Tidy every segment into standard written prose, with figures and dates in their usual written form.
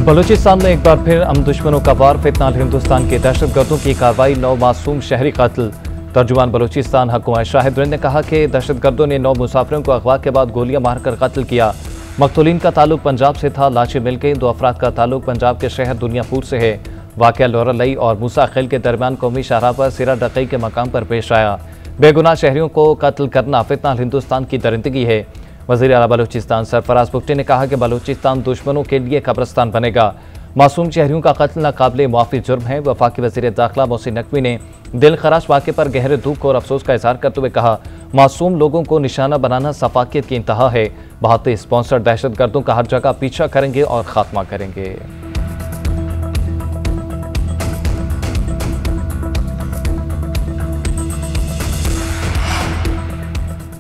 बलूचिस्तान में एक बार फिर हम दुश्मनों का वार, फितनाल हिंदुस्तान के दहशतगर्दों की कार्रवाई, 9 मासूम शहरी कत्ल। तर्जुमान बलूचिस्तान हुकूमत शाहिद ने कहा कि दहशतगर्दों ने 9 मुसाफिरों को अगवा के बाद गोलियां मारकर कत्ल किया। मकतूलीन का ताल्लुक पंजाब से था, लाशें मिल गई। 2 अफराद का ताल्लुक पंजाब के शहर दुनियापुर से है। वाकया लोरा लई और मूसा खेल के दरमियान कौमी शाहराह पर सिरा डकई के मकाम पर पेश आया। बेगुनाह शहरियों को कत्ल करना फितनाल हिंदुस्तान की दरिंदगी है। वज़ीर आला बलूचिस्तान सरफराज बुगटी ने कहा कि बलूचिस्तान दुश्मनों के लिए कब्रिस्तान बनेगा। मासूम शहरियों का कत्ल नाकाबिले मुआफ़ी जुर्म है। वफाकी वज़ीर दाखिला मोहसिन नकवी ने दिल खराश वाक़े पर गहरे दुख और अफसोस का इज़हार करते हुए कहा, मासूम लोगों को निशाना बनाना सफाकियत की इंतहा है। भारतीय स्पॉन्सर्ड दहशतगर्दों का हर जगह पीछा करेंगे और खात्मा करेंगे।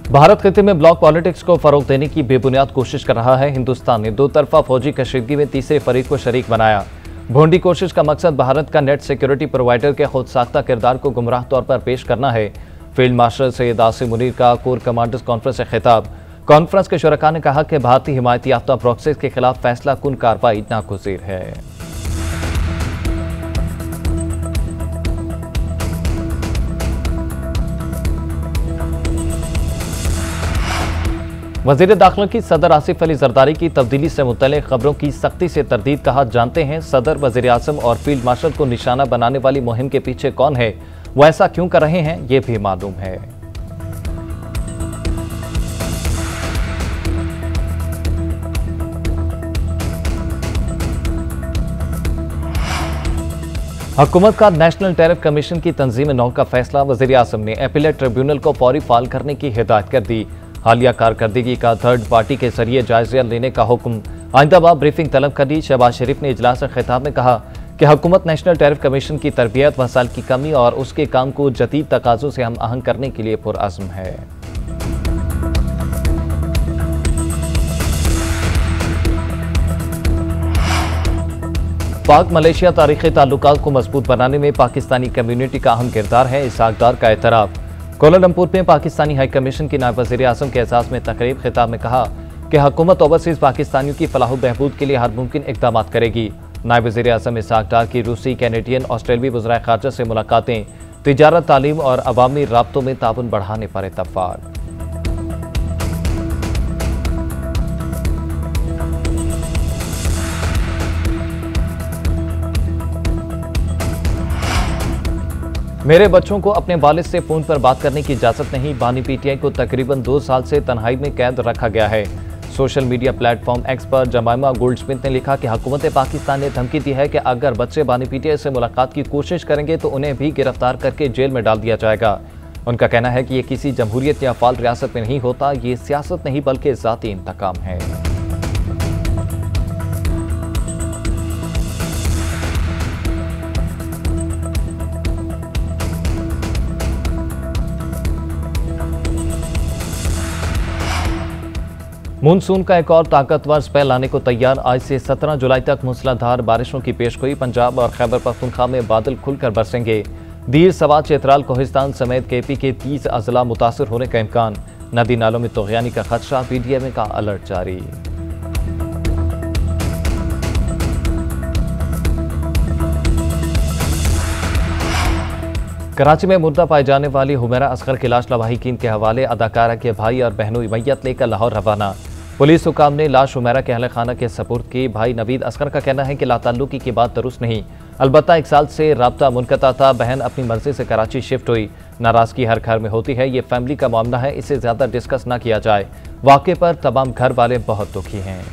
भारत खिते में ब्लॉक पॉलिटिक्स को फरोग देने की बेबुनियाद कोशिश कर रहा है। हिंदुस्तान ने 2 तरफा फौजी कशीदगी में तीसरे फरीक को शरीक बनाया। भोंडी कोशिश का मकसद भारत का नेट सिक्योरिटी प्रोवाइडर के खुद साख्ता किरदार को गुमराह तौर पर पेश करना है। फील्ड मार्शल सैयद आसिम मुनीर का कोर कमांडर्स कॉन्फ्रेंस से खिताब। कॉन्फ्रेंस के शुरका ने कहा कि भारतीय हिमायती याफ्ता प्रॉक्सीज के खिलाफ फैसला कुन कार्रवाई नागुज़ीर है। वज़ीर दाखिला की सदर आसिफ अली जरदारी की तब्दीली से मुतल्लिक़ खबरों की सख्ती से तरदीद। कहा, जानते हैं सदर, वज़ीर आज़म और फील्ड मार्शल को निशाना बनाने वाली मुहिम के पीछे कौन है, वो ऐसा क्यों कर रहे हैं, ये भी मालूम है। हुकूमत का नेशनल टैरिफ कमीशन की तंजीम नौ का फैसला। वज़ीर आज़म ने अपीलेट ट्रिब्यूनल को फौरी फाल करने की हिदायत कर दी। हालिया कारकर्दगी का थर्ड पार्टी के जरिए जायजा लेने का हुक्म। आइंदाबाद ब्रीफिंग तलब कर दी। शहबाज शरीफ ने इजलास खिताब में कहा कि हुकूमत नेशनल टैरिफ कमीशन की तरबियत, वसाइल की कमी और उसके काम को जदीद तकाज़ों से हम आहंग करने के लिए पुरअज़्म है। पाक मलेशिया तारीखी ताल्लुकात को मजबूत बनाने में पाकिस्तानी कम्युनिटी का अहम किरदार है। इसहाक डार का एतराफ़। कोलालमपुर में पाकिस्तानी हाई कमीशन की नायब वज़ीर आज़म के एजाज़ में तकरीब। खिताब में कहा कि हुकूमत ओवरसीज़ पाकिस्तानियों की फलाह बहबूद के लिए हर मुमकिन इक़दाम करेगी। नायब वज़ीर आज़म इसहाक डार की रूसी, कैनेडियन, ऑस्ट्रेलवी वज़राए ख़ारजा से मुलाकातें। तिजारत, तालीम और अवामी राब्तों में ताउन बढ़ाने पर इत्तफ़ाक़। मेरे बच्चों को अपने वालिद से फ़ोन पर बात करने की इजाज़त नहीं। बानी पीटीआई को तकरीबन 2 साल से तन्हाई में कैद रखा गया है। सोशल मीडिया प्लेटफॉर्म एक्स पर जमाइमा गोल्डस्मिथ ने लिखा कि हुकूमत पाकिस्तान ने धमकी दी है कि अगर बच्चे बानी पीटीआई से मुलाकात की कोशिश करेंगे तो उन्हें भी गिरफ्तार करके जेल में डाल दिया जाएगा। उनका कहना है कि ये किसी जमहूरियत या फाल रियासत में नहीं होता, ये सियासत नहीं बल्कि ज़ाती इंतकाम है। मानसून का एक और ताकतवर स्पेल आने को तैयार। आज से 17 जुलाई तक मूसलाधार बारिशों की पेशगोई। पंजाब और खैबर पख्तूनख्वा में बादल खुलकर बरसेंगे। दीर, सवात, चेतराल, कोहिस्तान समेत केपी के 30 अजला मुतासर होने का इम्कान। नदी नालों में तुग़यानी का खदशा। पीडीएम का अलर्ट जारी। कराची में मुर्दा पाए जाने वाली हुमैरा असगर की लाश लवाहिकीन के हवाले। अदाकारा के भाई और बहनों मैयत लेकर लाहौर रवाना। पुलिस हुकाम ने लाश हुमैरा के अहल खाना के सपुर्द की। भाई नवीद असगर का कहना है कि लाताल्लुकी की बात दुरुस्त नहीं, अलबत्ता 1 साल से राब्ता मुनक़ता था। बहन अपनी मर्जी से कराची शिफ्ट हुई। नाराज़गी हर घर में होती है, ये फैमिली का मामला है, इसे ज़्यादा डिस्कस ना किया जाए। वाक़े पर तमाम घर वाले बहुत दुखी हैं।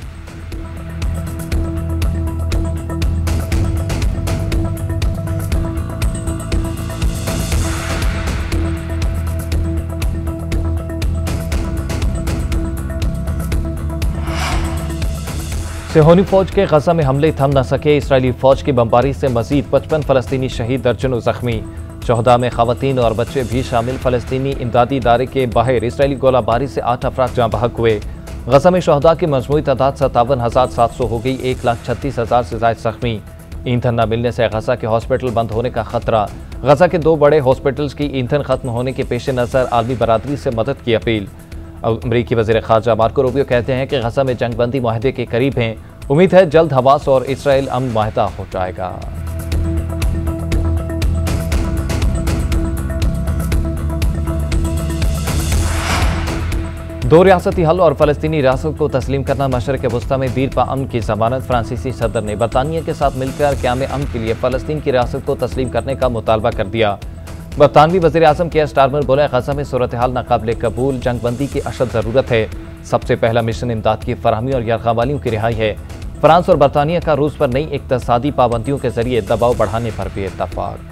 सिहोनी फौज के गजा में हमले थम न सके। इसराइली फौज की बमबारी से मजीद 55 फ़लस्तीनी शहीद, दर्जनों जख्मी। 14 में ख़वातीन और बच्चे भी शामिल। फ़लस्तीनी इमदादी इदारे के बाहर इसराइली गोलाबारी से 8 अफराद जाँ बहक हुए। गजा में शहदा की मजमूई तादाद 57,700 हो गई। 1,36,000 से ज़ायद जख्मी। ईंधन न मिलने से गजा के हॉस्पिटल बंद होने का खतरा। गजा के 2 बड़े हॉस्पिटल्स की ईंधन खत्म होने के पेश नज़र आलमी बरादरी से मदद की अपील। अमरीकी वज़ीर ख़ारजा मार्को रूबियो कहते हैं कि गजा में जंगबंदी मुआहदे के करीब हैं। उम्मीद है जल्द हमास और इसराइल अमन माहिदा हो जाएगा। दो रियासती हल और फलस्तीनी रियासत को तस्लीम करना मशरक़ वस्ता में बीरपा अमन की जमानत। फ्रांसीसी सदर ने बरतानिया के साथ मिलकर क़याम अमन के लिए फ़लस्तीन की रियासत को तस्लीम करने का मुतालबा कर दिया। बरतानवी वज़ीर आज़म केयर स्टारमर बोले, गज़ा में सूरत हाल नाकाबिल कबूल, जंगबंदी की अशद ज़रूरत है। सबसे पहला मिशन इमदाद की फराहमी और यरग़ावालियों की रिहाई है। फ्रांस और बरतानिया का रूस पर नई इक़्तिसादी पाबंदियों के जरिए दबाव बढ़ाने पर भी इत्तफ़ाक़।